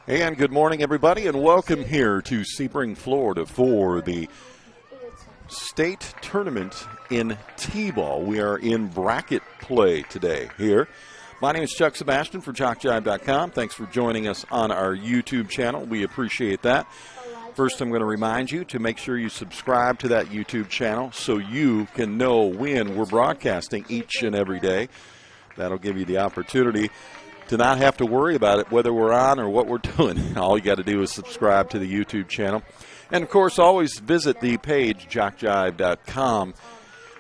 And good morning, everybody, and welcome here to Sebring, Florida for the state tournament in T-ball. We are in bracket play today here. My name is Chuck Sebastian for JockJive.com. Thanks for joining us on our YouTube channel. We appreciate that. First, I'm going to remind you to make sure you subscribe to that YouTube channel so you can know when we're broadcasting each and every day. That'll give you the opportunity to not have to worry about it, whether we're on or what we're doing. All you got to do is subscribe to the YouTube channel. And, of course, always visit the page, JockJive.com,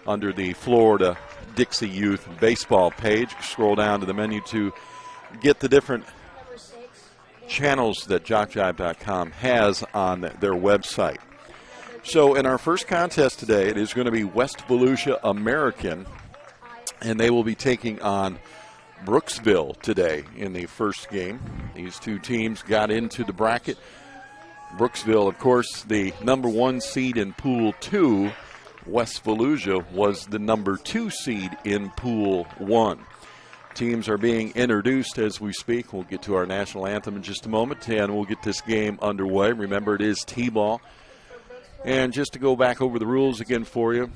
under the Florida Dixie Youth Baseball page. Scroll down to the menu to get the different channels that JockJive.com has on their website. So in our first contest today, it is going to be West Volusia American, and they will be taking on Brooksville today in the first game. These two teams got into the bracket. Brooksville, of course, the number 1 seed in Pool 2. West Volusia was the number 2 seed in Pool 1. Teams are being introduced as we speak. We'll get to our national anthem in just a moment, and we'll get this game underway. Remember, it is T-ball. And just to go back over the rules again for you,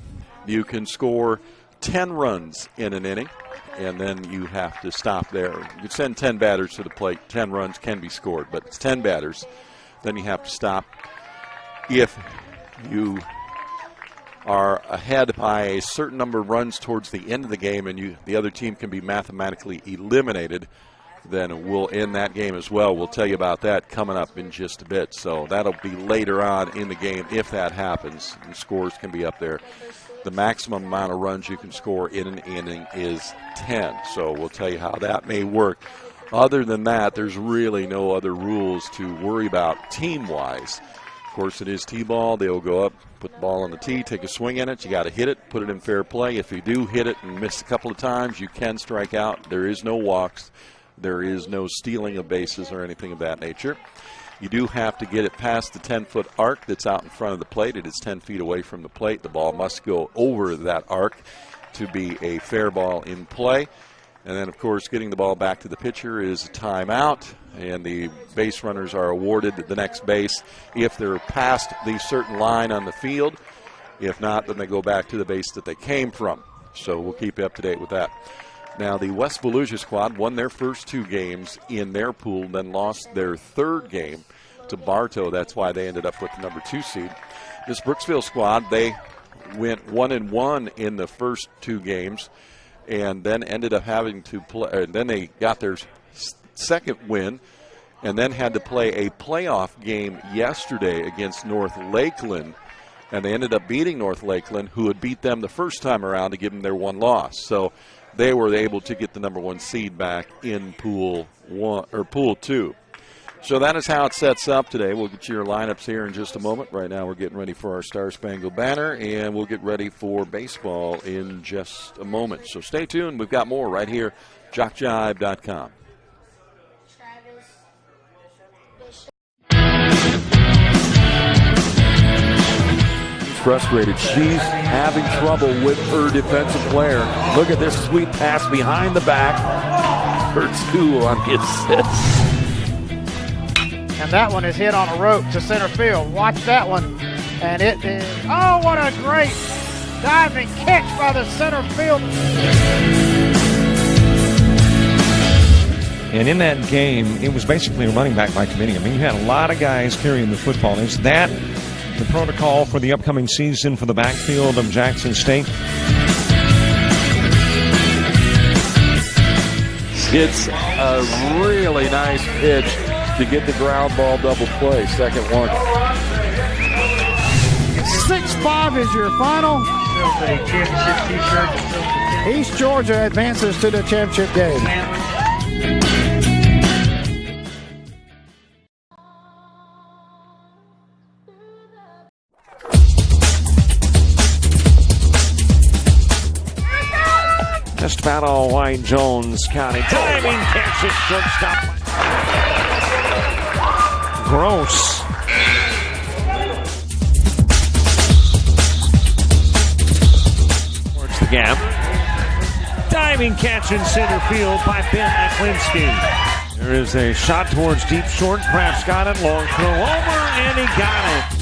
you can score 10 runs in an inning, and then you have to stop there. You can send 10 batters to the plate. 10 runs can be scored, but it's 10 batters. Then you have to stop. If you are ahead by a certain number of runs towards the end of the game and the other team can be mathematically eliminated, then we'll end that game as well. We'll tell you about that coming up in just a bit. So that'll be later on in the game if that happens, and scores can be up there. The maximum amount of runs you can score in an inning is 10. So we'll tell you how that may work. Other than that, there's really no other rules to worry about team-wise. Of course, it is T-ball. They'll go up, put the ball on the tee, take a swing at it. You got to hit it, put it in fair play. If you do hit it and miss a couple of times, you can strike out. There is no walks. There is no stealing of bases or anything of that nature. You do have to get it past the 10-foot arc that's out in front of the plate. It is 10 feet away from the plate. The ball must go over that arc to be a fair ball in play. And then, of course, getting the ball back to the pitcher is a timeout, and the base runners are awarded the next base if they're past the certain line on the field. If not, then they go back to the base that they came from. So we'll keep you up to date with that. Now, the West Volusia squad won their first 2 games in their pool, then lost their third game to Bartow. That's why they ended up with the number 2 seed. This Brooksville squad, they went 1-1 in the first 2 games, and then ended up having to play. And then they got their second win, and then had to play a playoff game yesterday against North Lakeland, and they ended up beating North Lakeland, who had beat them the first time around to give them their 1 loss. So they were able to get the number 1 seed back in Pool 1 or Pool 2. So that is how it sets up today. We'll get your lineups here in just a moment. Right now we're getting ready for our Star Spangled Banner, and we'll get ready for baseball in just a moment. So stay tuned. We've got more right here, JockJive.com. Frustrated. She's having trouble with her defensive player. Look at this sweet pass behind the back for 2 on the assist. And that one is hit on a rope to center field. Watch that one. And it is, oh, what a great diving catch by the center field. And in that game, it was basically a running back by committee. I mean, you had a lot of guys carrying the football. Is that the protocol for the upcoming season for the backfield of Jackson State? It's a really nice pitch to get the ground ball double play. Second one. 6-5 is your final. East Georgia advances to the championship game. Just about all White Jones County. Diving catch it, shortstop. Gross. the gap. Diving catch in center field by Ben Aklinski. There is a shot towards deep short. Kraft's got it. Long throw over, and he got it.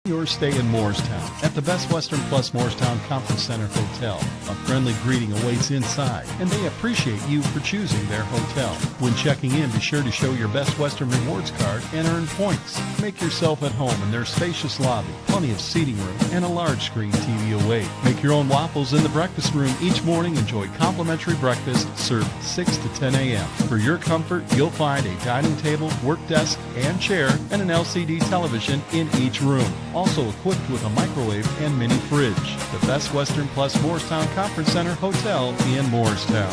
Your stay in Moorestown at the Best Western Plus Moorestown Conference Center Hotel. A friendly greeting awaits inside, and they appreciate you for choosing their hotel. When checking in, be sure to show your Best Western Rewards card and earn points. Make yourself at home in their spacious lobby, plenty of seating room, and a large screen TV await. Make your own waffles in the breakfast room each morning. Enjoy complimentary breakfast served 6 to 10 a.m. For your comfort, you'll find a dining table, work desk, and chair, and an LCD television in each room. Also equipped with a microwave and mini fridge. The Best Western Plus Moorestown Conference Center Hotel in Moorestown.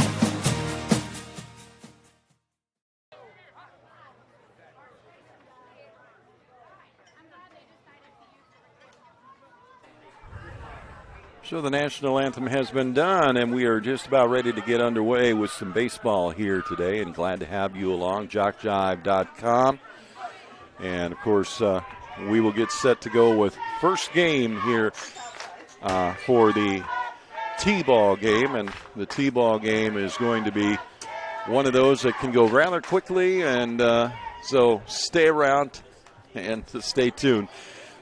So the national anthem has been done, and we are just about ready to get underway with some baseball here today, and glad to have you along, jockjive.com. And, of course, we will get set to go with first game here for the T-ball game, and the T-ball game is going to be one of those that can go rather quickly, and so stay around and stay tuned.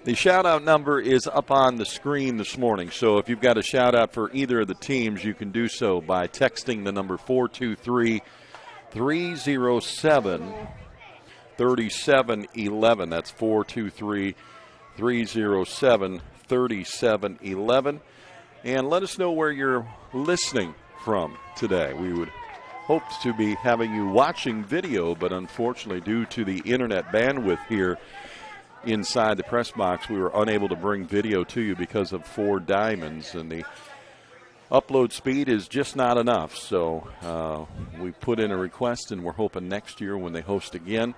The shout-out number is up on the screen this morning, so if you've got a shout-out for either of the teams, you can do so by texting the number 423-307-3711. That's 423-307-3711. And let us know where you're listening from today. We would hope to be having you watching video, but unfortunately, due to the internet bandwidth here inside the press box, we were unable to bring video to you because of 4 diamonds, and the upload speed is just not enough. So we put in a request, and we're hoping next year when they host again,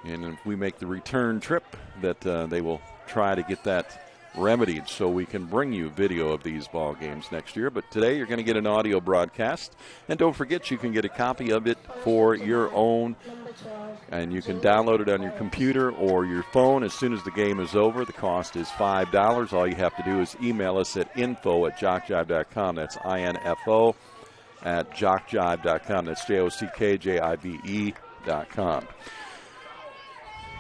and if we make the return trip, that they will try to get that remedied so we can bring you video of these ball games next year. But today you're going to get an audio broadcast, and don't forget you can get a copy of it for your own, and you can download it on your computer or your phone as soon as the game is over. The cost is $5. All you have to do is email us at info@jockjive.com. That's info at jockjive.com. That's jockjive.com.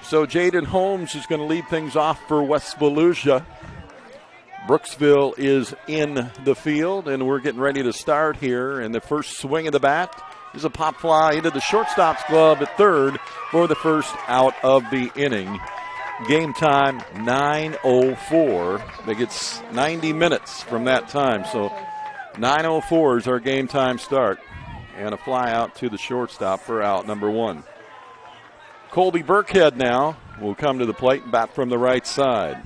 So Jaden Holmes is going to lead things off for West Volusia. Brooksville is in the field, and we're getting ready to start here. And the first swing of the bat is a pop fly into the shortstop's glove at third for the first out of the inning. Game time, 9:04. It gets 90 minutes from that time. So 9:04 is our game time start. And a fly out to the shortstop for out number 1. Colby Burkhead now will come to the plate and bat from the right side.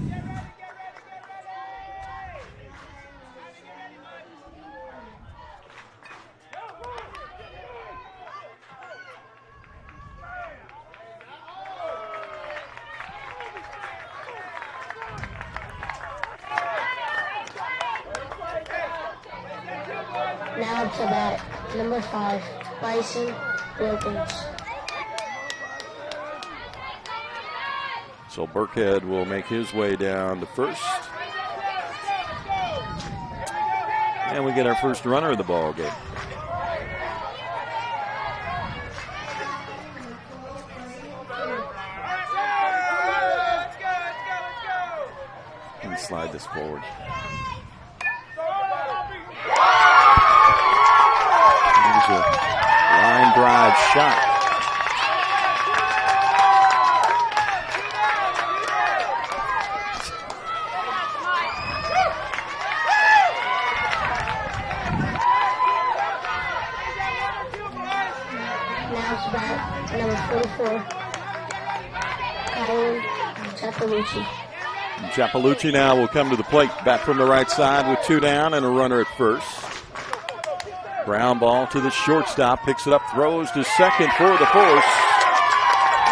Now to bat, number 5, Bryson Wilkins. So Burkhead will make his way down to first. And we get our first runner of the ball game. And slide this forward. There's a line drive shot. Giappalucci now will come to the plate, back from the right side with 2 down and a runner at first. Ground ball to the shortstop, picks it up, throws to second for the force,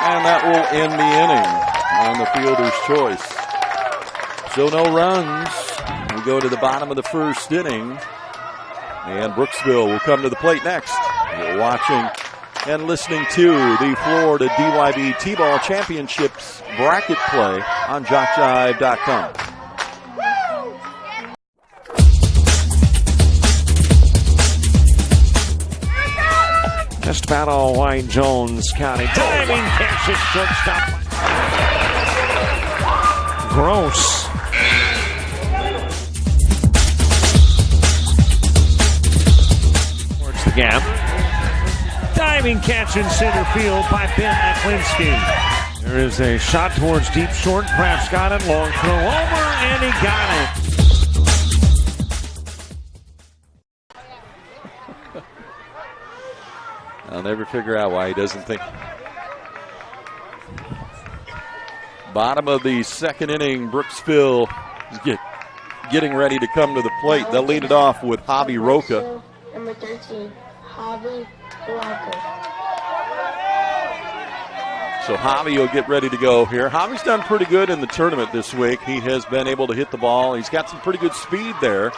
and that will end the inning. on the fielder's choice. So no runs. We go to the bottom of the first inning. And Brooksville will come to the plate next. You're watching and listening to the Florida DYB T-Ball Championships bracket play on JockJive.com. Just about all White Jones County. Diving catch at shortstop. Gross. Towards the gap. Diving catch in center field by Ben Aklinski. There is a shot towards deep short. Kraft's got it. Long throw over, and he got it. I'll never figure out why he doesn't think. Bottom of the second inning, Brooksville is getting ready to come to the plate. They'll lead it off with Javi Roca. Number 13, Javi Roca. So Javi will get ready to go here. Javi's done pretty good in the tournament this week. He has been able to hit the ball. He's got some pretty good speed there.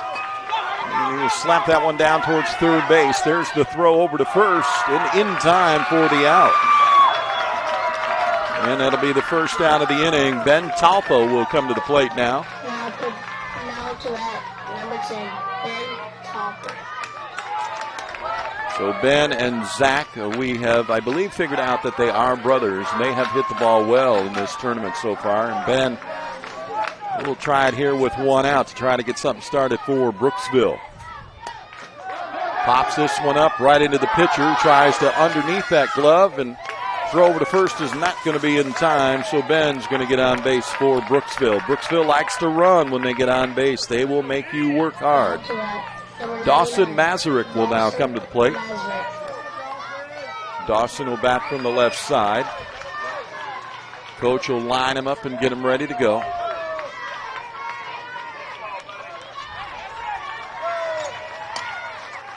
He slapped that one down towards third base. There's the throw over to first and in time for the out. And that'll be the first out of the inning. Ben Talpo will come to the plate now. Now to that, number 10, Ben Talpo. So Ben and Zach, we have, I believe, figured out that they are brothers, and they have hit the ball well in this tournament so far. And Ben will try it here with one out to try to get something started for Brooksville. Pops this one up right into the pitcher, tries to underneath that glove, and throw over to first is not going to be in time, so Ben's going to get on base for Brooksville. Brooksville likes to run when they get on base. They will make you work hard. Dawson Mazurek will now come to the plate. Dawson will bat from the left side. Coach will line him up and get him ready to go.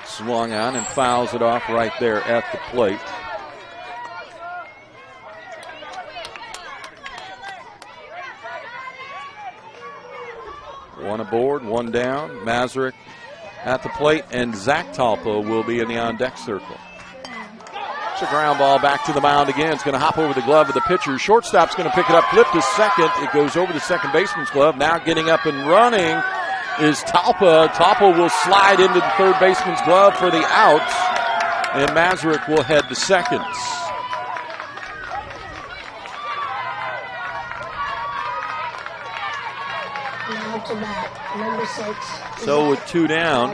Swung on and fouls it off right there at the plate. One aboard, one down. Mazurek at the plate, and Zach Talpo will be in the on-deck circle. It's a ground ball back to the mound again. It's going to hop over the glove of the pitcher. Shortstop's going to pick it up, flip to second. It goes over the second baseman's glove. Now getting up and running is Talpa. Talpa will slide into the third baseman's glove for the out, and Mazurek will head to second. Now to bat, number 6. So with two down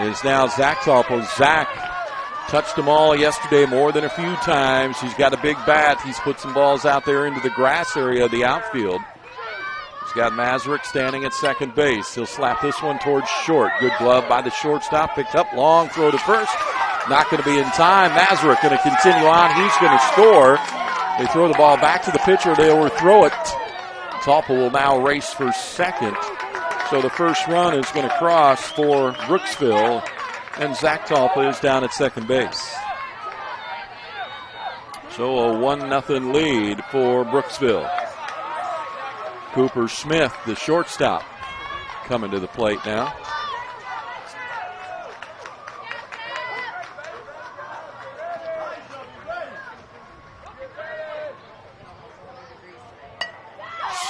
is now Zach Talpa. Zach touched them all yesterday more than a few times. He's got a big bat. He's put some balls out there into the grass area of the outfield. He's got Mazurek standing at second base. He'll slap this one towards short. Good glove by the shortstop. Picked up, long throw to first. Not going to be in time. Mazurek going to continue on. He's going to score. They throw the ball back to the pitcher. They overthrow it. Talpa will now race for second. So the first run is going to cross for Brooksville, and Zach Talpa is down at second base. So a 1-0 lead for Brooksville. Cooper Smith, the shortstop, coming to the plate now.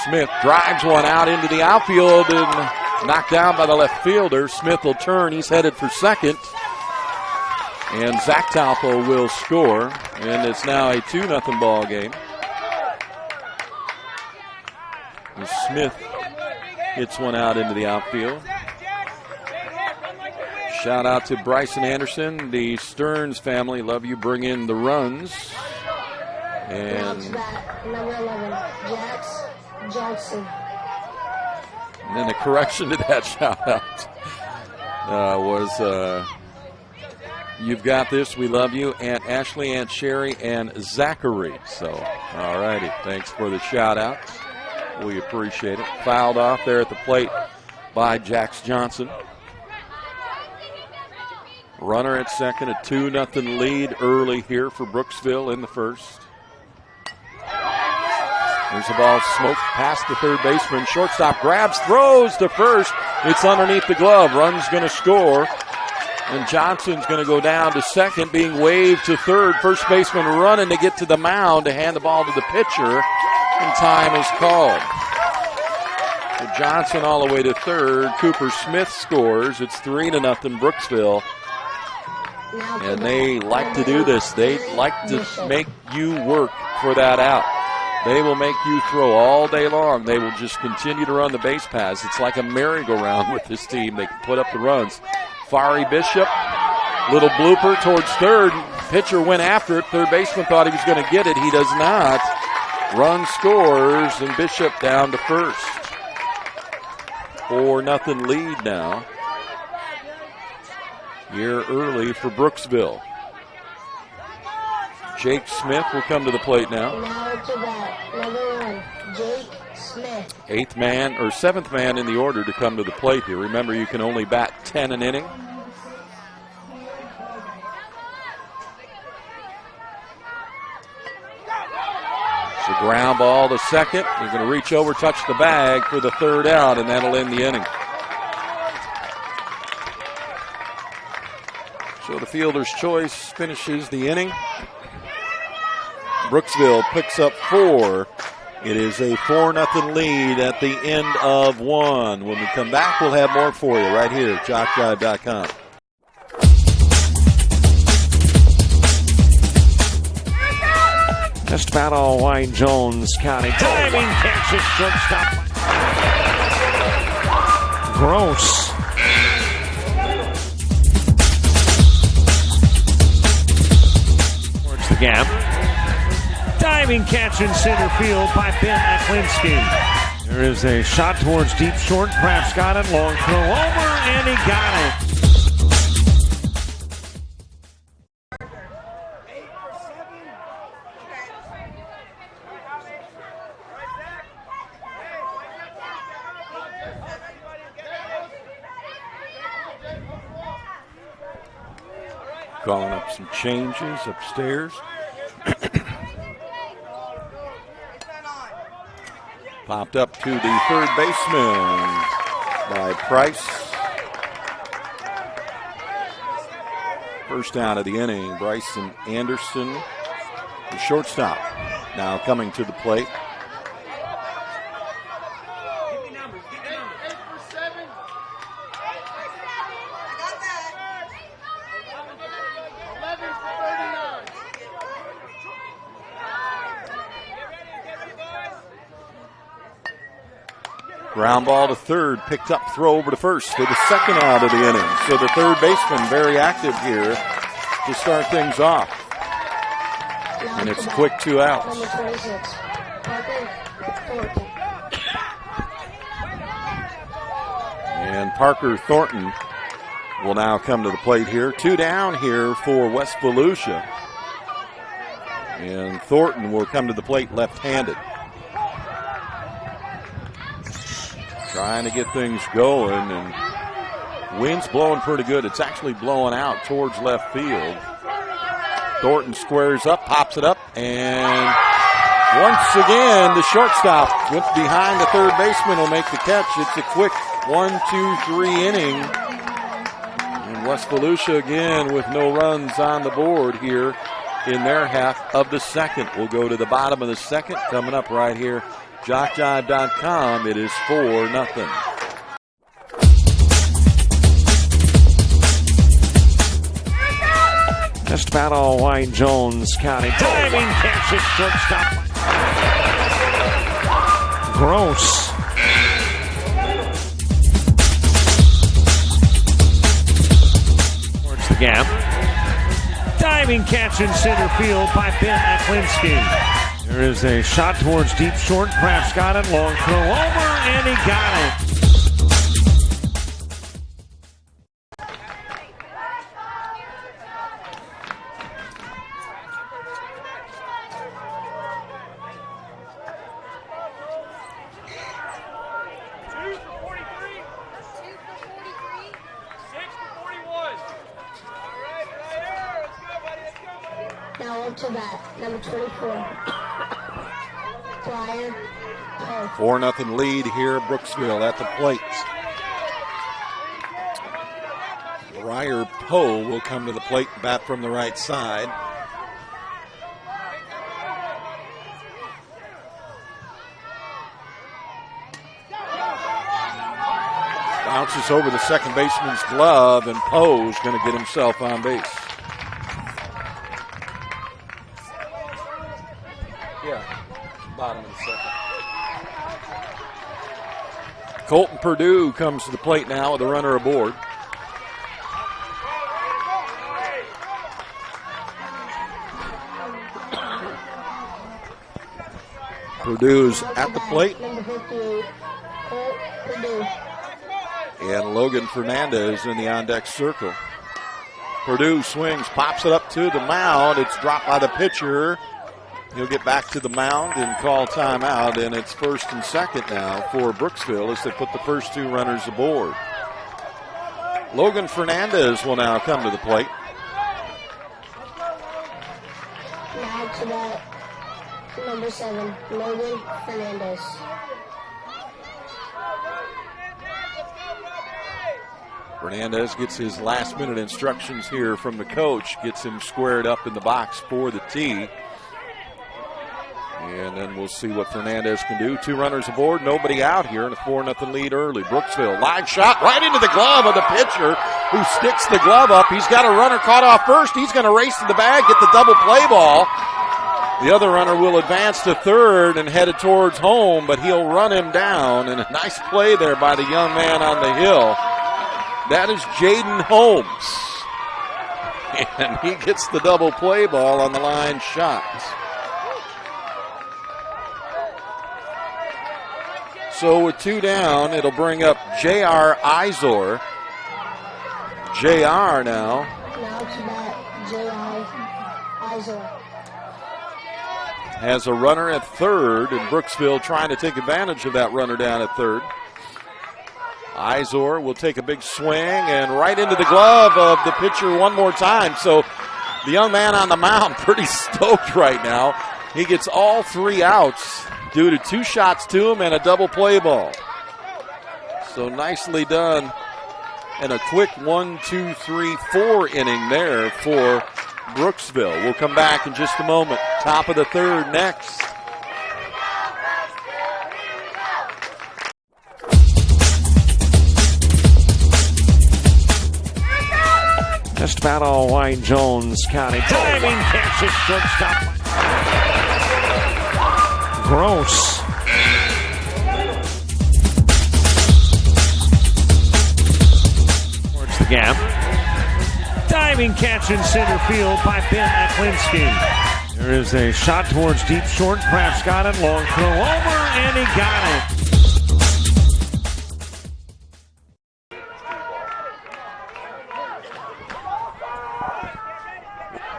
Smith drives one out into the outfield and knocked down by the left fielder. Smith will turn. He's headed for second. And Zach Talpo will score. And it's now a 2-0 ball game. And Smith hits one out into the outfield. Shout out to Bryson Anderson. The Stearns family love you. Bring in the runs. And number 11, Jax Johnson. And then the correction to that shout out was you've got this, we love you, Aunt Ashley, Aunt Sherry, and Zachary. So, all righty, thanks for the shout out. We appreciate it. Fouled off there at the plate by Jax Johnson. Runner at second, a 2-0 lead early here for Brooksville in the first. There's the ball smoked past the third baseman. Shortstop grabs, throws to first. It's underneath the glove. Run's going to score. And Johnson's going to go down to second, being waved to third. First baseman running to get to the mound to hand the ball to the pitcher. And time is called. So Johnson all the way to third. Cooper Smith scores. It's 3-0 Brooksville. And they like to do this. They like to make you work for that out. They will make you throw all day long. They will just continue to run the base paths. It's like a merry-go-round with this team. They can put up the runs. Fari Bishop, little blooper towards third. Pitcher went after it. Third baseman thought he was going to get it. He does not. Run scores, and Bishop down to first. 4-0 lead now. Here early for Brooksville. Jake Smith will come to the plate now. Now to bat, number 1, Jake Smith. Seventh man in the order to come to the plate here. Remember, you can only bat 10 an inning. It's a ground ball to second. They're going to reach over, touch the bag for the third out, and that'll end the inning. So the fielder's choice finishes the inning. Brooksville picks up 4. It is a 4-0 lead at the end of 1. When we come back, we'll have more for you right here at JockDrive.com. Just about all Wayne Jones County. Diving catch at shortstop. Gross. Towards the gap. Diving catch in center field by Ben Aklinski. There is a shot towards deep short. Kraft's got it. Long throw over, and he got it. Calling up some changes upstairs. Popped up to the third baseman by Price. First out of the inning, Bryson Anderson, the shortstop, now coming to the plate. Ground ball to third, picked up, throw over to first for the second out of the inning. So the third baseman very active here to start things off. And it's quick 2 outs. Number 26, Parker Thornton. And Parker Thornton will now come to the plate here. 2 down here for West Volusia. And Thornton will come to the plate left-handed. Trying to get things going, and wind's blowing pretty good. It's actually blowing out towards left field. Thornton squares up, pops it up, and once again, the shortstop went behind the third baseman will make the catch. It's a quick 1-2-3 inning. And West Volusia again with no runs on the board here in their half of the second. We'll go to the bottom of the second coming up right here. JockDrive.com. It is 4-0. Just about all Wayne Jones County. Diving catch at shortstop. Gross. Towards the gap. Diving catch in center field by Ben Aklinski. There is a shot towards deep short. Kraft's got it. Long throw over, and he got it. Now on to bat, number 24, Flyer. Oh. 4-0 lead here, Brooksville at the plate. Briar Poe will come to the plate, bat from the right side. Bounces over the second baseman's glove, and Poe's going to get himself on base. Yeah, bottom of the second. Colton Purdue comes to the plate now with a runner aboard. Purdue's at the plate. Number 58, Colt Purdue. And Logan Fernandez in the on-deck circle. Purdue swings, pops it up to the mound. It's dropped by the pitcher. He'll get back to the mound and call timeout, and it's first and second now for Brooksville as they put the first two runners aboard. Logan Fernandez will now come to the plate. Now to bat, number 7, Logan Fernandez. Fernandez gets his last-minute instructions here from the coach, gets him squared up in the box for the tee. And then we'll see what Fernandez can do. Two runners aboard, nobody out here, and a 4-0 lead early. Brooksville, line shot right into the glove of the pitcher, who sticks the glove up. He's got a runner caught off first. He's going to race to the bag, get the double play ball. The other runner will advance to third and headed towards home, but he'll run him down. And a nice play there by the young man on the hill. That is Jaden Holmes. And he gets the double play ball on the line shot. So with two down, it'll bring up J.R. Izor. J.R. now. Now to bat, J.I. Izor. Has a runner at third, and Brooksville trying to take advantage of that runner down at third. Izor will take a big swing and right into the glove of the pitcher one more time. So the young man on the mound pretty stoked right now. He gets all three outs due to two shots to him and a double play ball. So nicely done. And a quick 1, 2, 3, 4 inning there for Brooksville. We'll come back in just a moment. Top of the third next. Just about all Wayne Jones County. Diving catch at shortstop. Gross. Towards the gap. Diving catch in center field by Ben Aklinski. There is a shot towards deep short. Crafts got it. Long throw over, and he got it.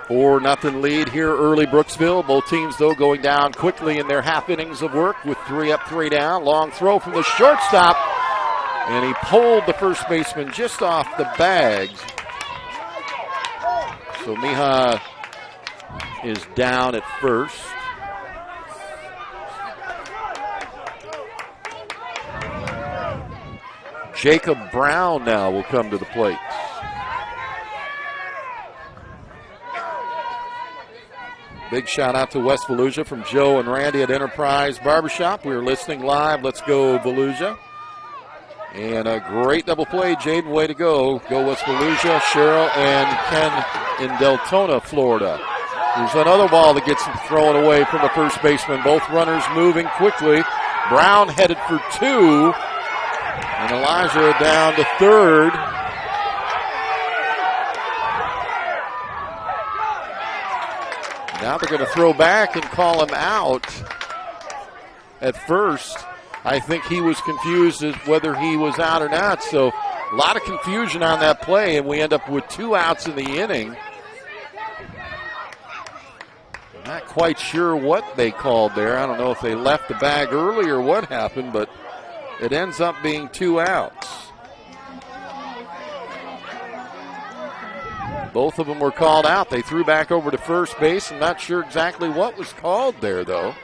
4-0 lead here early, Brooksville. Both teams, though, going down quickly in their half innings of work with 3 up, 3 down. Long throw from the shortstop, and he pulled the first baseman just off the bag. So Mija is down at first. Jacob Brown now will come to the plate. Big shout out to West Volusia from Joe and Randy at Enterprise Barbershop. We are listening live. Let's go, Volusia. And a great double play, Jaden. Way to go. Go West Volusia, Cheryl, and Ken in Deltona, Florida. There's another ball that gets thrown away from the first baseman. Both runners moving quickly. Brown headed for 2. And Elijah down to third. Now they're going to throw back and call him out. At first, I think he was confused as whether he was out or not. So a lot of confusion on that play, and we end up with 2 outs in the inning. Not quite sure what they called there. I don't know if they left the bag early or what happened, but it ends up being 2 outs. Both of them were called out. They threw back over to first base. I'm not sure exactly what was called there, though.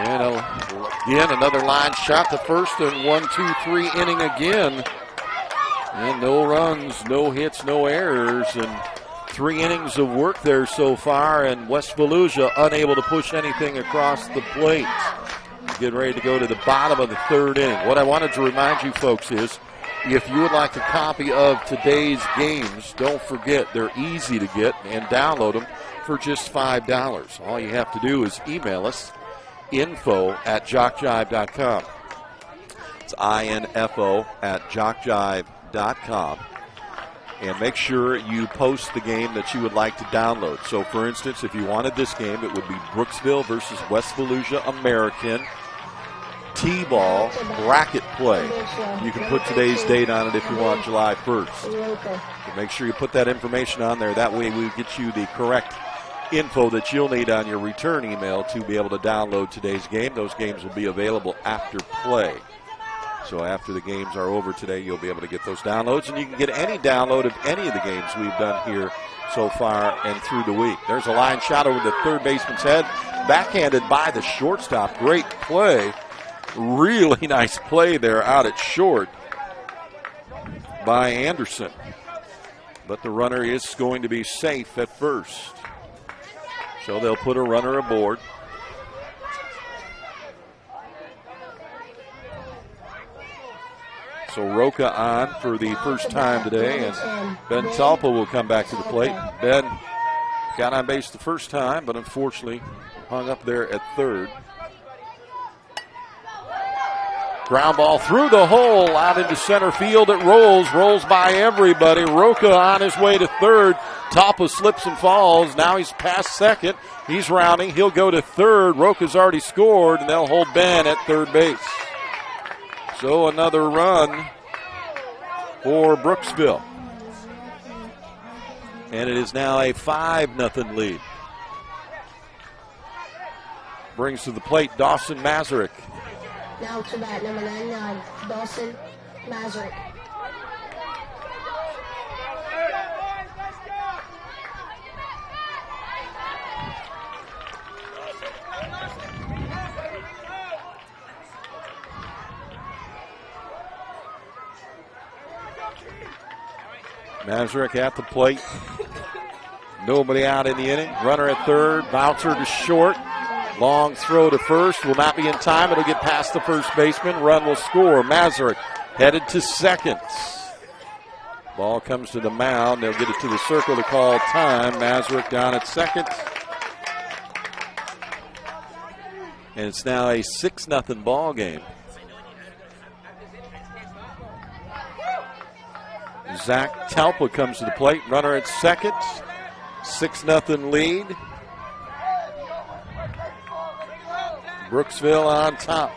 And again, another line shot to first, and 1-2-3 inning again. And no runs, no hits, no errors, and 3 innings of work there so far, and West Volusia unable to push anything across the plate. Getting ready to go to the bottom of the 3rd inning. What I wanted to remind you folks is, if you would like a copy of today's games, don't forget they're easy to get, and download them for just $5. All you have to do is email us, info@jockjive.com. It's info@jockjive.com. And make sure you post the game that you would like to download. So, for instance, if you wanted this game, it would be Brooksville versus West Volusia American T-ball bracket play. You can put today's date on it if you want, July 1st. So make sure you put that information on there. That way we get you the correct info that you'll need on your return email to be able to download today's game. Those games will be available after play. So after the games are over today, you'll be able to get those downloads, and you can get any download of any of the games we've done here so far and through the week. There's a line shot over the third baseman's head, backhanded by the shortstop. Great play. Really nice play there out at short by Anderson. But the runner is going to be safe at first. So they'll put a runner aboard. So Roca on for the first time today, and Ben Talpa will come back to the plate. Ben got on base the first time, but unfortunately hung up there at third. Ground ball through the hole, out into center field. It rolls by everybody. Roca on his way to third. Talpa slips and falls. Now he's past second. He's rounding. He'll go to third. Roca's already scored, and they'll hold Ben at third base. So another run for Brooksville. And it is now a 5-0 lead. Brings to the plate Dawson Mazurek. Now to bat, number 99, Dawson Mazurek. Mazurek at the plate. Nobody out in the inning. Runner at third. Bouncer to short. Long throw to first. Will not be in time. It'll get past the first baseman. Run will score. Mazurek headed to second. Ball comes to the mound. They'll get it to the circle to call time. Mazurek down at second. And it's now a 6-0 ball game. Zach Talpa comes to the plate. Runner at second. 6-0 lead. Brooksville on top.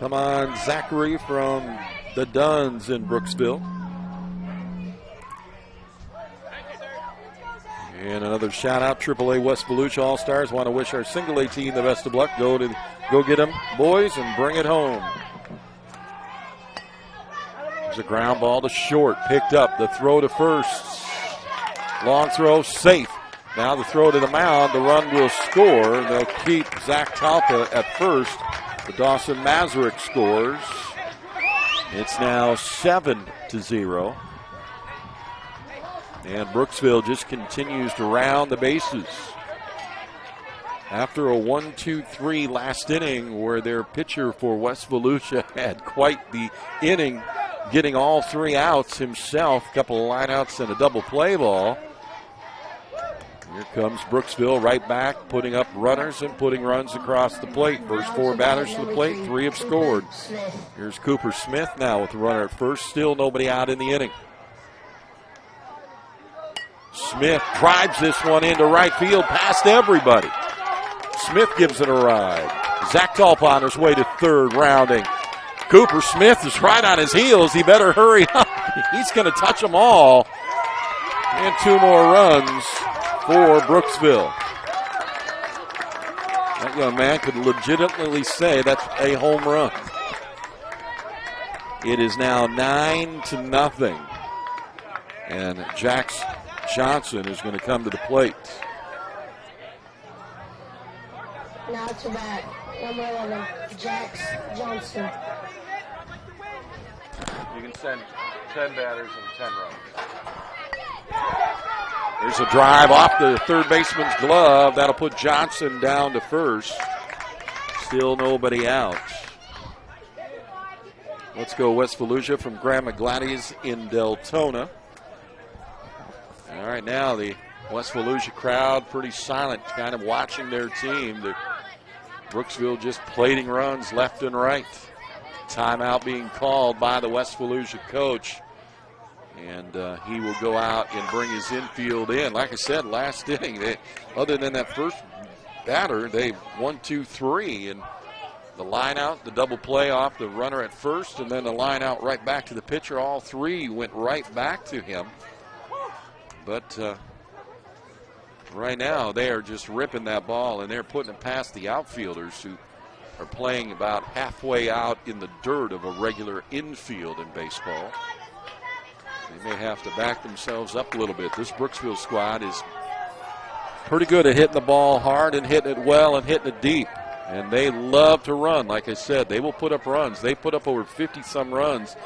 Come on, Zachary from the Duns in Brooksville. And another shout out, AAA West Volusia All-Stars. Want to wish our single A team the best of luck. Go get them, boys, and bring it home. There's a ground ball to short, picked up. The throw to first. Long throw, safe. Now the throw to the mound. The run will score. They'll keep Zach Talpa at first. The Dawson Mazurek scores. It's now 7-0. And Brooksville just continues to round the bases. After a 1-2-3 last inning where their pitcher for West Volusia had quite the inning, getting all 3 outs himself, a couple of lineouts and a double play ball. Here comes Brooksville right back, putting up runners and putting runs across the plate. First 4 batters to the plate, 3 have scored. Here's Cooper Smith now with the runner at first. Still nobody out in the inning. Smith drives this one into right field past everybody. Smith gives it a ride. Zach Talpa on his way to third, rounding. Cooper Smith is right on his heels. He better hurry up. He's going to touch them all. And 2 more runs for Brooksville. That young man could legitimately say that's a home run. It is now 9-0. And Jax Johnson is going to come to the plate. Now to bat, number 11, Jax Johnson. You can send 10 batters and 10 runs. There's a drive off the third baseman's glove. That'll put Johnson down to first. Still nobody out. Let's go West Volusia from Grandma Gladys in Deltona. All right, now the West Volusia crowd pretty silent, kind of watching their team. The Brooksville just plating runs left and right. Timeout being called by the West Volusia coach. And he will go out and bring his infield in. Like I said, last inning, other than that first batter, they 1, 2, 3. And the line out, the double play off the runner at first, and then the line out right back to the pitcher. All three went right back to him. But right now, they are just ripping that ball, and they're putting it past the outfielders who are playing about halfway out in the dirt of a regular infield in baseball. They may have to back themselves up a little bit. This Brooksville squad is pretty good at hitting the ball hard and hitting it well and hitting it deep. And they love to run. Like I said, they will put up runs. They put up over 50-some runs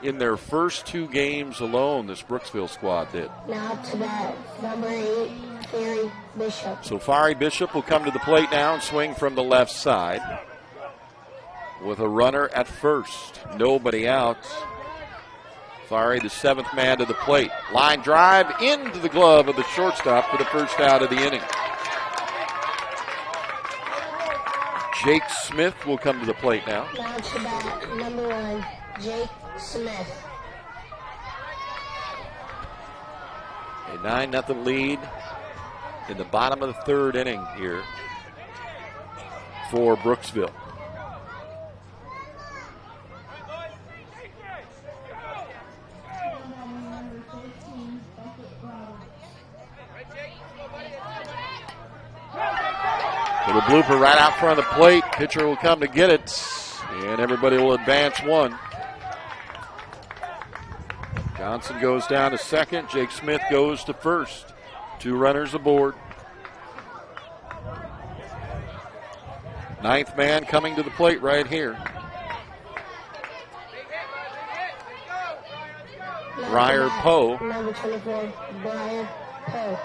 in their first 2 games alone, this Brooksville squad did. Now to bat, number 8, Fairy Bishop. So Fiery Bishop will come to the plate now and swing from the left side with a runner at first. Nobody out. Fiery, the 7th man to the plate. Line drive into the glove of the shortstop for the first out of the inning. Jake Smith will come to the plate now. Now to bat, number 1, Jake Smith. A 9-0 lead in the bottom of the 3rd inning here for Brooksville. With a blooper right out front of the plate. Pitcher will come to get it, and everybody will advance 1. Johnson goes down to second. Jake Smith goes to first. 2 runners aboard. 9th man coming to the plate right here. Briar Poe. Number 24, Briar Poe.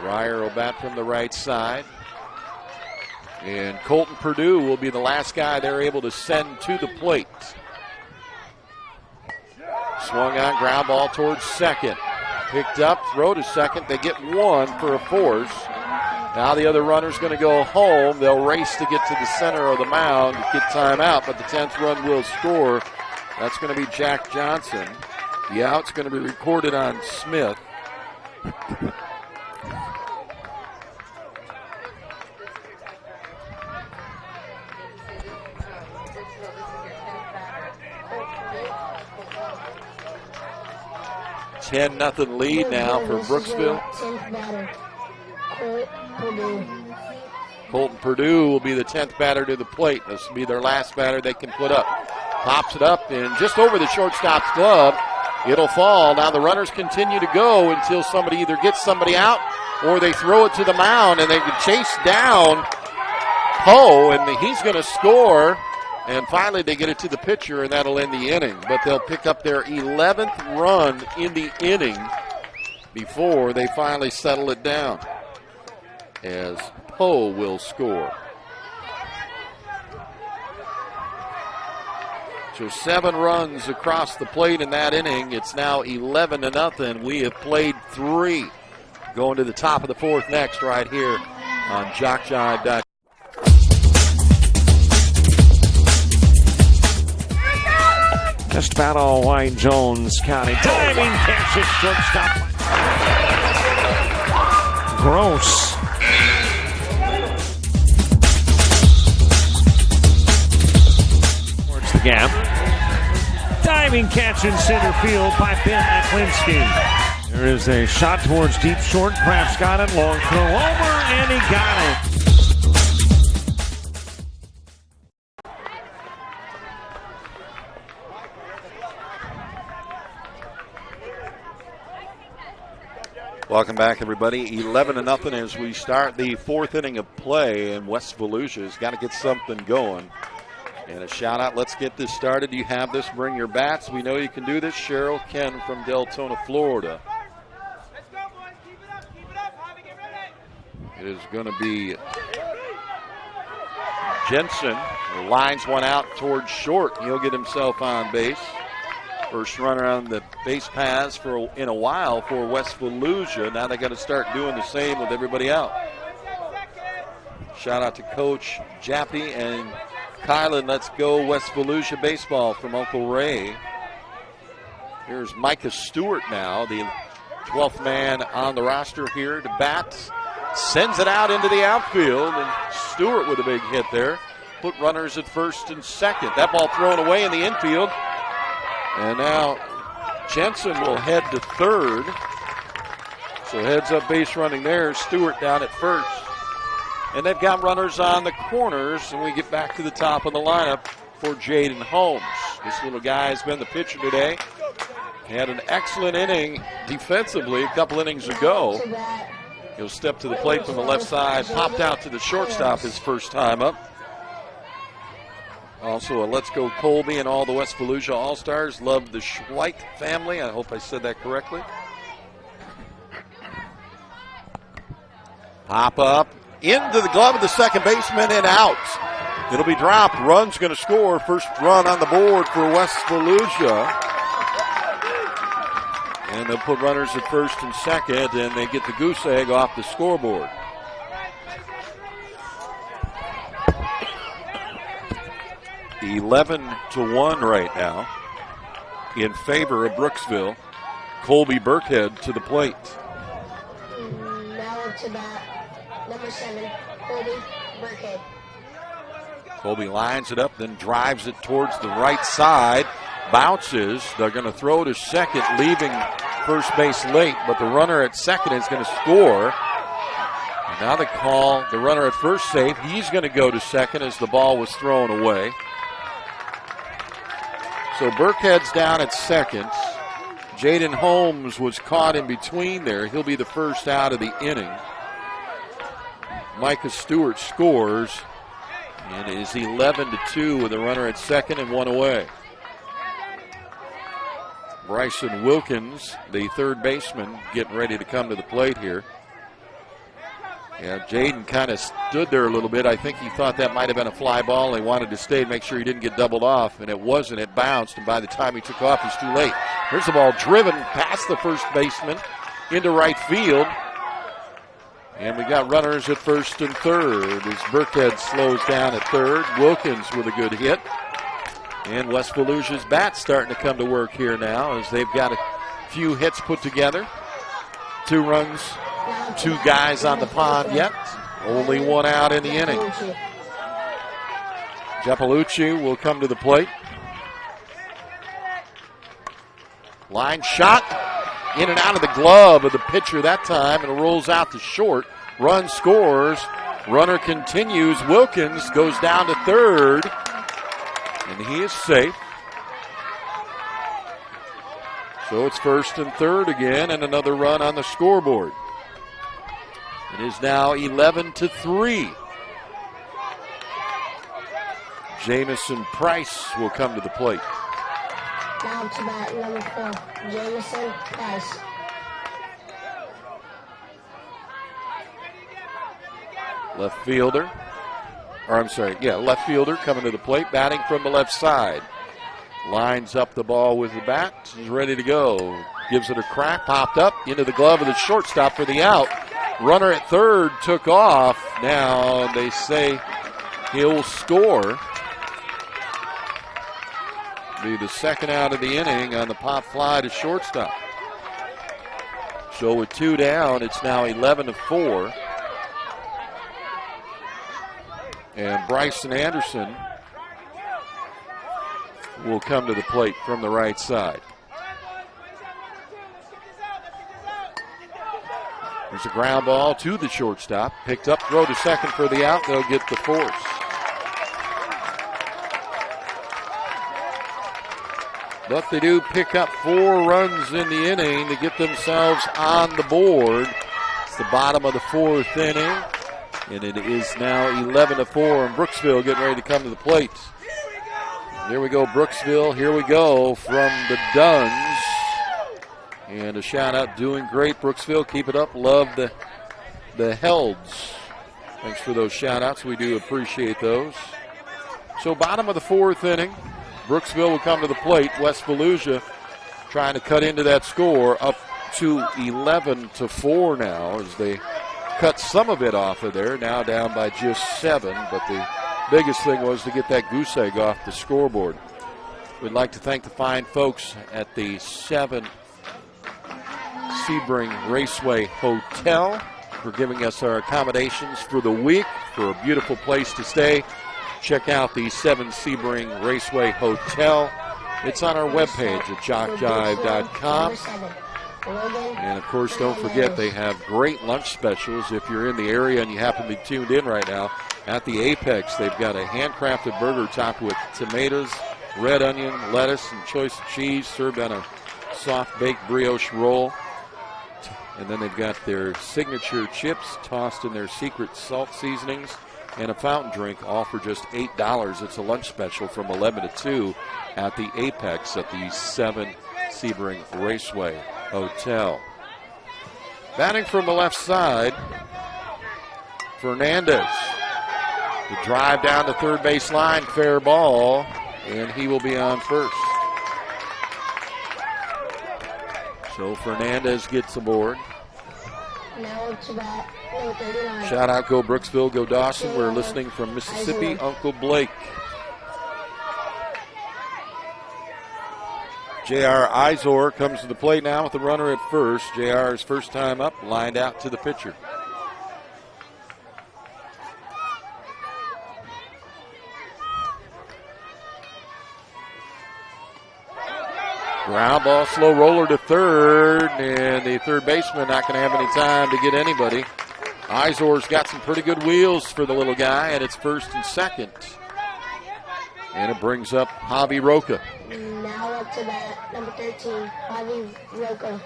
Briar will bat from the right side. And Colton Purdue will be the last guy they're able to send to the plate. Swung on, ground ball towards second. Picked up, throw to second. They get 1 for a force. Now the other runner's going to go home. They'll race to get to the center of the mound to get time out, but the 10th run will score. That's going to be Jack Johnson. The out's going to be recorded on Smith. Nothing lead now for Brooksville. 10th batter, Colt Purdue. Colton Purdue will be the 10th batter to the plate. This will be their last batter they can put up. Pops it up and just over the shortstop's glove. It'll fall. Now the runners continue to go until somebody either gets somebody out or they throw it to the mound, and they can chase down Poe, and he's going to score. And finally they get it to the pitcher, and that'll end the inning. But they'll pick up their 11th run in the inning before they finally settle it down, as Poe will score. So 7 runs across the plate in that inning. It's now 11-0. We have played 3. Going to the top of the 4th next right here on JockJive.com. Just about all Wayne Jones County. Diving catch at shortstop. Gross. Towards the gap. Diving catch in center field by Ben Aklinski. There is a shot towards deep short. Kraft's got it. Long throw over, and he got it. Welcome back, everybody. 11-0 as we start the fourth inning of play, and West Volusia's got to get something going. And a shout out, let's get this started. You have this, bring your bats. We know you can do this. Cheryl Ken from Deltona, Florida. It is going to be Jensen. Lines one out towards short. He'll get himself on base. First runner on the base paths in a while for West Volusia. Now they got to start doing the same with everybody out. Shout out to Coach Jappy and Kylan. Let's go West Volusia baseball from Uncle Ray. Here's Micah Stewart now, the 12th man on the roster here to bat. Sends it out into the outfield, and Stewart with a big hit there. Put runners at first and second. That ball thrown away in the infield. And now Jensen will head to third. So heads up base running there. Stewart down at first. And they've got runners on the corners. And we get back to the top of the lineup for Jaden Holmes. This little guy has been the pitcher today. He had an excellent inning defensively a couple innings ago. He'll step to the plate from the left side. Popped out to the shortstop his first time up. Also, a Let's Go Colby and all the West Volusia All-Stars. Love the Schweik family. I hope I said that correctly. Pop up into the glove of the second baseman and out. It'll be dropped. Run's going to score. First run on the board for West Volusia. And they'll put runners at first and second, and they get the goose egg off the scoreboard. The 11-1 right now in favor of Brooksville. Colby Burkhead to the plate. Now to bat, number 7, Colby Burkhead. Colby lines it up, then drives it towards the right side. Bounces. They're going to throw to second, leaving first base late, but the runner at second is going to score. And now they call the runner at first safe. He's going to go to second as the ball was thrown away. So Burkhead's down at second. Jaden Holmes was caught in between there. He'll be the first out of the inning. Micah Stewart scores, and it is 11-2 with a runner at second and one away. Bryson Wilkins, the third baseman, getting ready to come to the plate here. Yeah, Jaden kind of stood there a little bit. I think he thought that might have been a fly ball. He wanted to stay and make sure he didn't get doubled off, and it wasn't. It bounced, and by the time he took off, it was too late. Here's the ball driven past the first baseman into right field. And we got runners at first and third as Burkhead slows down at third. Wilkins with a good hit. And West Volusia's bat starting to come to work here now as they've got a few hits put together. 2 runs, 2 guys on the pond yet. Only 1 out in the inning. Japalucci will come to the plate. Line shot. In and out of the glove of the pitcher that time, and it rolls out to short. Run scores. Runner continues. Wilkins goes down to third, and he is safe. So it's first and third again, and another run on the scoreboard. It is now 11-3. Jamison Price will come to the plate. Now to bat, number 4, Jamison Price. Left fielder coming to the plate, batting from the left side. Lines up the ball with the bat, is ready to go. Gives it a crack, popped up into the glove of the shortstop for the out. Runner at third took off. Now they say he'll score. Be the second out of the inning on the pop fly to shortstop. So with 2 down, it's now 11-4. And Bryson Anderson will come to the plate from the right side. There's a ground ball to the shortstop. Picked up, throw to second for the out. They'll get the force. But they do pick up 4 runs in the inning to get themselves on the board. It's the bottom of the 4th inning. And it is now 11-4, and Brooksville getting ready to come to the plate. Here we go, Brooksville. Here we go from the Duns. And a shout out, doing great, Brooksville. Keep it up. Love the Helds. Thanks for those shout outs. We do appreciate those. So bottom of the 4th inning. Brooksville will come to the plate. West Volusia trying to cut into that score, up to 11-4 now as they cut some of it off of there. Now down by just 7, but the biggest thing was to get that goose egg off the scoreboard. We'd like to thank the fine folks at the 7 Sebring Raceway Hotel for giving us our accommodations for the week, for a beautiful place to stay. Check out the 7 Sebring Raceway Hotel. It's on our webpage at jockjive.com. And, of course, don't forget they have great lunch specials. If you're in the area and you happen to be tuned in right now, at the Apex, they've got a handcrafted burger topped with tomatoes, red onion, lettuce, and choice cheese served on a soft-baked brioche roll. And then they've got their signature chips tossed in their secret salt seasonings and a fountain drink, all for just $8. It's a lunch special from 11 to 2 at the Apex at the 7 Sebring Raceway Hotel. Batting from the left side, Fernandez. The drive down to third base line, fair ball, and he will be on first. So Fernandez gets aboard. Now to bat, number 39. Shout out, go Brooksville, go Dawson. We're listening from Mississippi, Uncle Blake. J.R. Izor comes to the plate now with the runner at first. J.R.'s first time up, lined out to the pitcher. Ground ball, slow roller to third, and the third baseman not going to have any time to get anybody. Izor's got some pretty good wheels for the little guy, and it's first and second. And it brings up Javi Roca. Now up to bat, number 13, Javi Roca.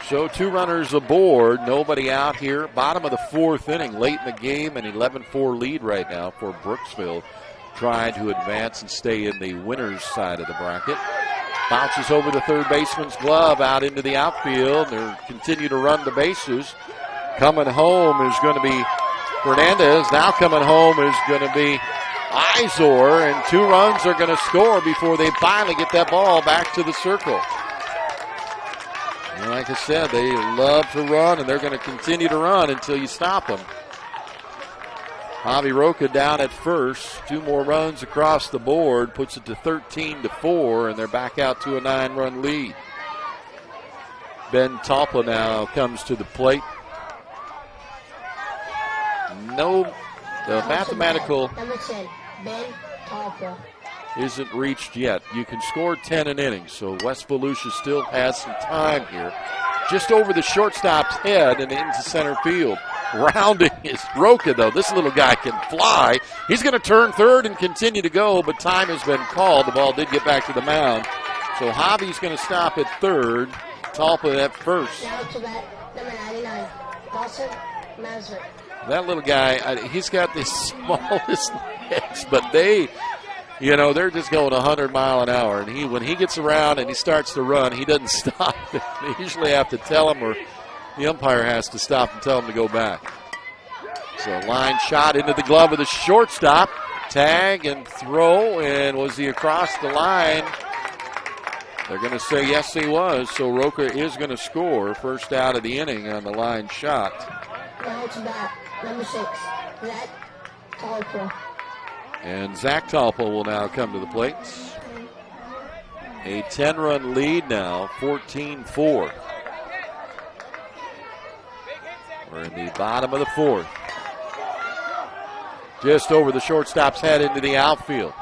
So 2 runners aboard, nobody out here. Bottom of the 4th inning, late in the game, an 11-4 lead right now for Brooksville, trying to advance and stay in the winner's side of the bracket. Bounces over the third baseman's glove out into the outfield. They continue to run the bases. Coming home is going to be Fernandez. Now coming home is going to be Izor, and 2 runs are going to score before they finally get that ball back to the circle. And like I said, they love to run, and they're going to continue to run until you stop them. Javi Roca down at first. 2 more runs across the board, puts it to 13-4, and they're back out to a 9-run lead. Ben Talpa now comes to the plate. No, the mathematical Number 10, Ben Talpa. isn't reached yet. You can score 10 an inning, so West Volusia still has some time here. Just over the shortstop's head and into center field. Rounding is Roca, though. This little guy can fly. He's going to turn third and continue to go, but time has been called. The ball did get back to the mound. So Javi's going to stop at third. Talpa at first. Now to bat, number 99, Dawson Mazur. That little guy, he's got the smallest legs, but they're just going 100 mile an hour. And when he gets around and he starts to run, he doesn't stop. They usually have to tell him, or the umpire has to stop and tell him to go back. So line shot into the glove of the shortstop. Tag and throw, and was he across the line? They're going to say yes, he was. So Roca is going to score first out of the inning on the line shot. Now to bat, number 6, Zach Talpa. And Zach Talpa will now come to the plate. A 10-run lead now, 14-4. We're in the bottom of the 4th. Just over the shortstop's head into the outfield.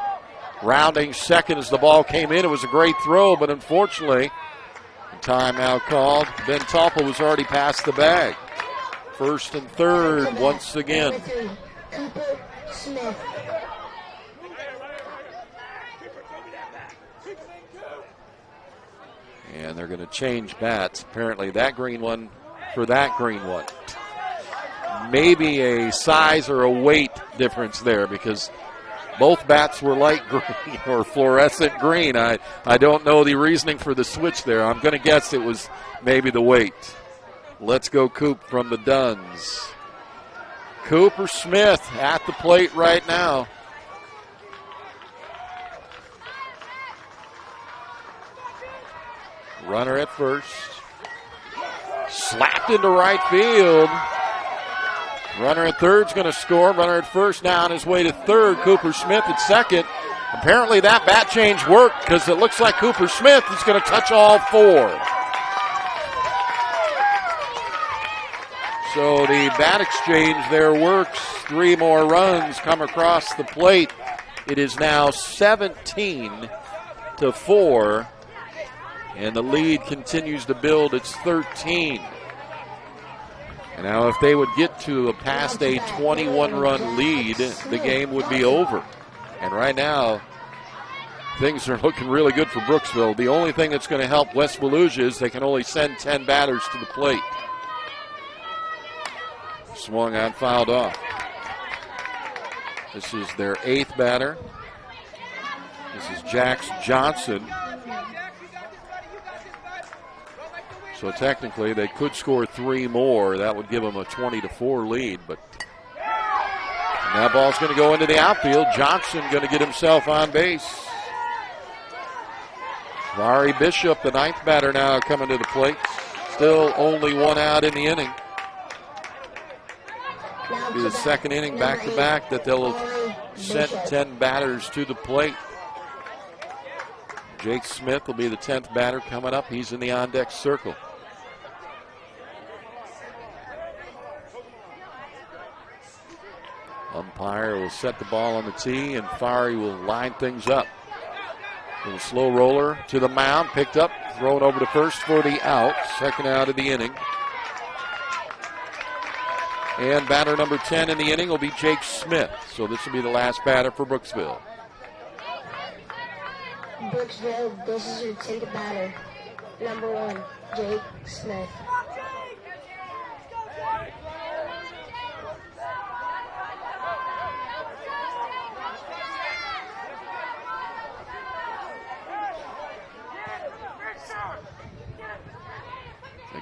Rounding second as the ball came in. It was a great throw, but unfortunately, timeout called. Ben Talpa was already past the bag. First and third once again. Number 3, Cooper Smith. And they're going to change bats. Apparently that green one for that green one. Maybe a size or a weight difference there because both bats were light green or fluorescent green. I don't know the reasoning for the switch there. I'm going to guess it was maybe the weight. Let's go Coop from the Duns. Cooper Smith at the plate right now. Runner at first. Slapped into right field. Runner at third's going to score. Runner at first now on his way to third. Cooper Smith at second. Apparently that bat change worked because it looks like Cooper Smith is going to touch all four. So the bat exchange there works. 3 more runs come across the plate. It is now 17-4. And the lead continues to build. It's 13. And now if they would get to past a 21-run lead, the game would be over. And right now, things are looking really good for Brooksville. The only thing that's going to help West Volusia is they can only send 10 batters to the plate. Swung on, fouled off. This is their 8th batter. This is Jax Johnson. So technically, they could score 3 more. That would give them a 20-4 lead. But that ball's going to go into the outfield. Johnson going to get himself on base. Larry Bishop, the 9th batter, now coming to the plate. Still only 1 out in the inning. It'll be the 2nd inning back-to-back that they'll have sent 10 batters to the plate. Jake Smith will be the 10th batter coming up. He's in the on-deck circle. Umpire will set the ball on the tee, and Fiery will line things up. Little slow roller to the mound, picked up, thrown over to first for the out. 2nd out of the inning. And batter number 10 in the inning will be Jake Smith. So this will be the last batter for Brooksville. Brooksville, this is your 10th batter. Number 1, Jake Smith.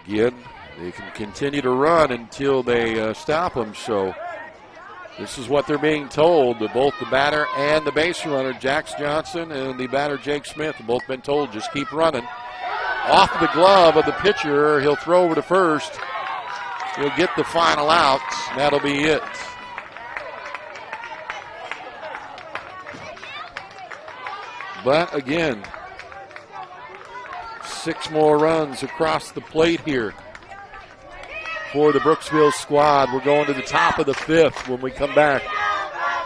Again, they can continue to run until they stop them. So this is what they're being told. Both the batter and the base runner, Jax Johnson, and the batter, Jake Smith, have both been told just keep running. Off the glove of the pitcher, he'll throw over to first. He'll get the final out. That'll be it. But again, 6 more runs across the plate here for the Brooksville squad. We're going to the top of the 5th when we come back.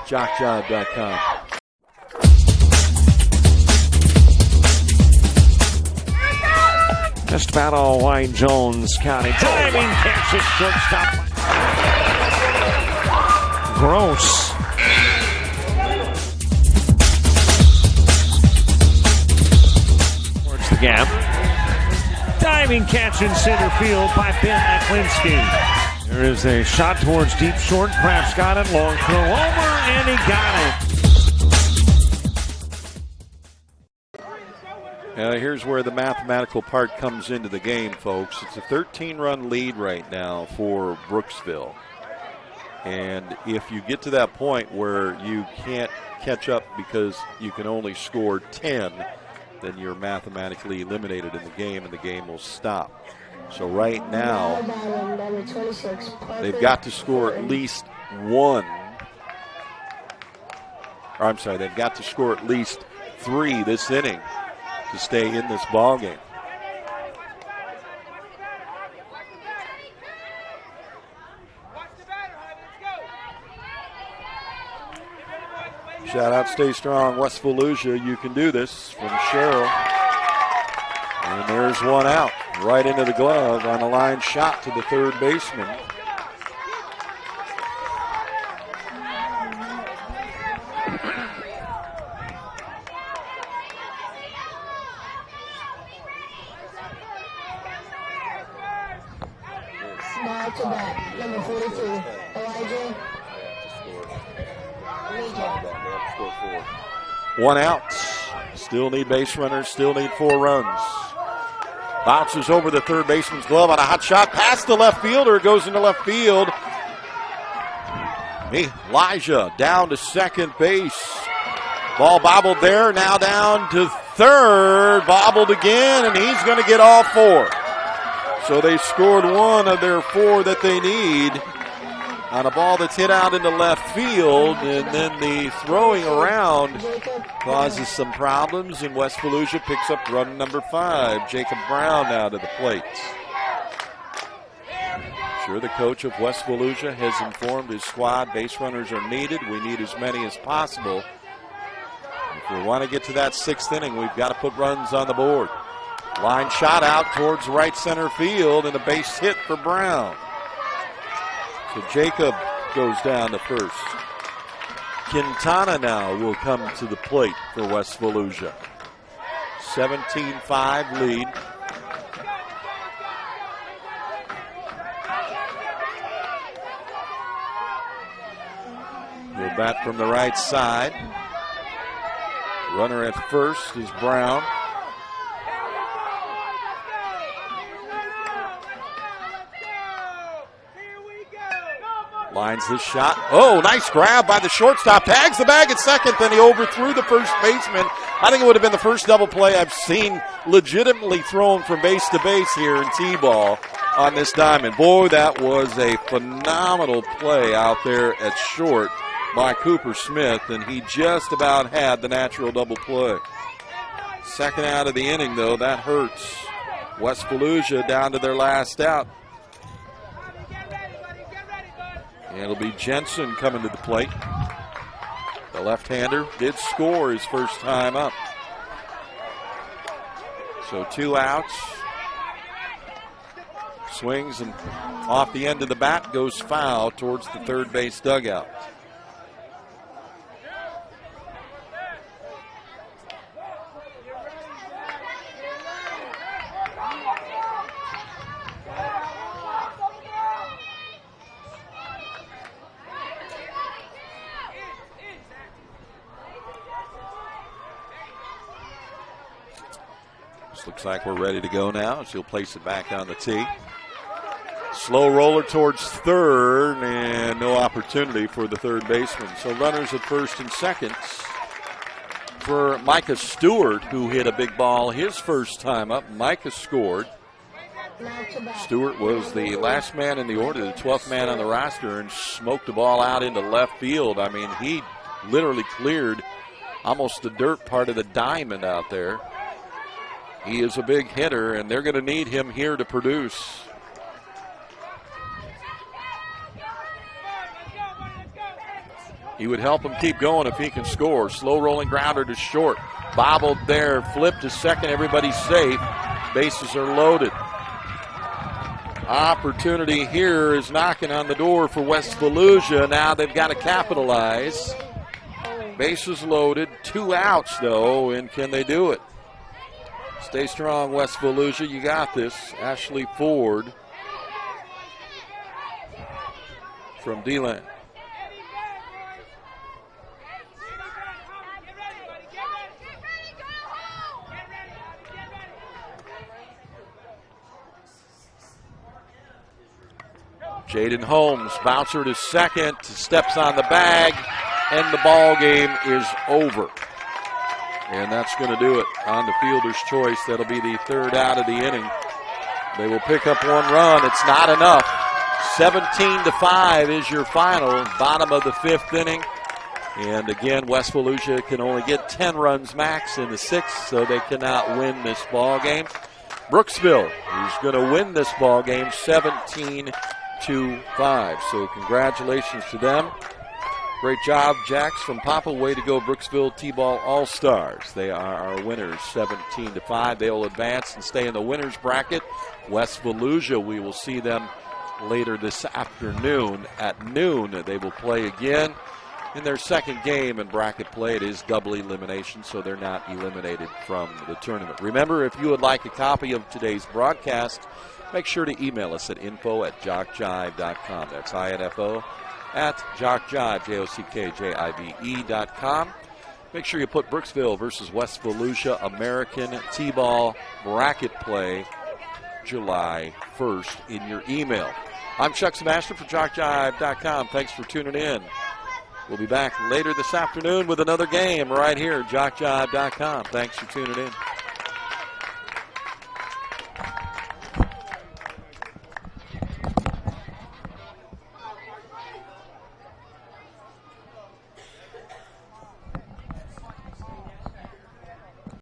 JockJob.com. Just about all Wayne Jones County. Diving catch at shortstop. Gross. Towards the gap. Diving catch in center field by Ben Aklinski. There is a shot towards deep short. Kraft's got it. Long throw over, and he got it. Here's where the mathematical part comes into the game, folks. It's a 13-run lead right now for Brooksville. And if you get to that point where you can't catch up because you can only score 10, then you're mathematically eliminated in the game, and the game will stop. So right now, they've got to score at least 1. Or I'm sorry, they've got to score at least 3 this inning to stay in this ball game. Shout out, stay strong, West Volusia. You can do this from Cheryl. And there's 1 out, right into the glove on a line shot to the third baseman. Now to bat, number 42, Elijah. One out. Still need base runners, still need 4 runs. Bounces over the third baseman's glove on a hot shot past the left fielder. Goes into left field. Elijah down to second base. Ball bobbled there, now down to third. Bobbled again, and he's going to get all 4. So they scored 1 of their 4 that they need on a ball that's hit out into left field, and then the throwing around causes some problems, and West Volusia picks up run number 5. Jacob Brown now to the plate. Sure, the coach of West Volusia has informed his squad base runners are needed. We need as many as possible. If we want to get to that 6th inning, we've got to put runs on the board. Line shot out towards right center field, and a base hit for Brown. So Jacob goes down to first. Quintana now will come to the plate for West Volusia. 17-5 lead. He'll bat from the right side. Runner at first is Brown. Lines this shot. Oh, nice grab by the shortstop. Tags the bag at second, then he overthrew the first baseman. I think it would have been the first double play I've seen legitimately thrown from base to base here in T-ball on this diamond. Boy, that was a phenomenal play out there at short by Cooper Smith, and he just about had the natural double play. Second out of the inning, though, that hurts. West Volusia down to their last out. And it'll be Jensen coming to the plate. The left-hander did score his first time up. So 2 outs. Swings and off the end of the bat goes foul towards the third base dugout. Looks like we're ready to go now, so he'll place it back on the tee. Slow roller towards third, and no opportunity for the third baseman. So runners at first and second for Micah Stewart, who hit a big ball his first time up. Micah scored. Stewart was the last man in the order, the 12th man on the roster, and smoked the ball out into left field. I mean, he literally cleared almost the dirt part of the diamond out there. He is a big hitter, and they're going to need him here to produce. He would help him keep going if he can score. Slow rolling grounder to short. Bobbled there, flipped to second. Everybody's safe. Bases are loaded. Opportunity here is knocking on the door for West Volusia. Now they've got to capitalize. Bases loaded. 2 outs, though, and can they do it? Stay strong, West Volusia. You got this. Ashley Ford from D-Land. Jaden Holmes, bouncer to second, steps on the bag, and the ball game is over. And that's going to do it on the fielder's choice. That'll be the 3rd out of the inning. They will pick up 1 run. It's not enough. 17-5 is your final, bottom of the 5th inning. And again, West Volusia can only get 10 runs max in the 6th, so they cannot win this ball game. Brooksville is going to win this ball game 17-5. So congratulations to them. Great job, Jax from Papa. Way to go, Brooksville T-Ball All-Stars. They are our winners, 17-5. They will advance and stay in the winners bracket. West Volusia, we will see them later this afternoon at noon. They will play again. in their second game in bracket play. It is double elimination, so they're not eliminated from the tournament. Remember, if you would like a copy of today's broadcast, make sure to email us at info@jockjive.com. That's info at jockjive, jockjive.com. Make sure you put Brooksville versus West Volusia American T-ball bracket play July 1st in your email. I'm Chuck Sebastian for jockjive.com. Thanks for tuning in. We'll be back later this afternoon with another game right here at jockjive.com. Thanks for tuning in.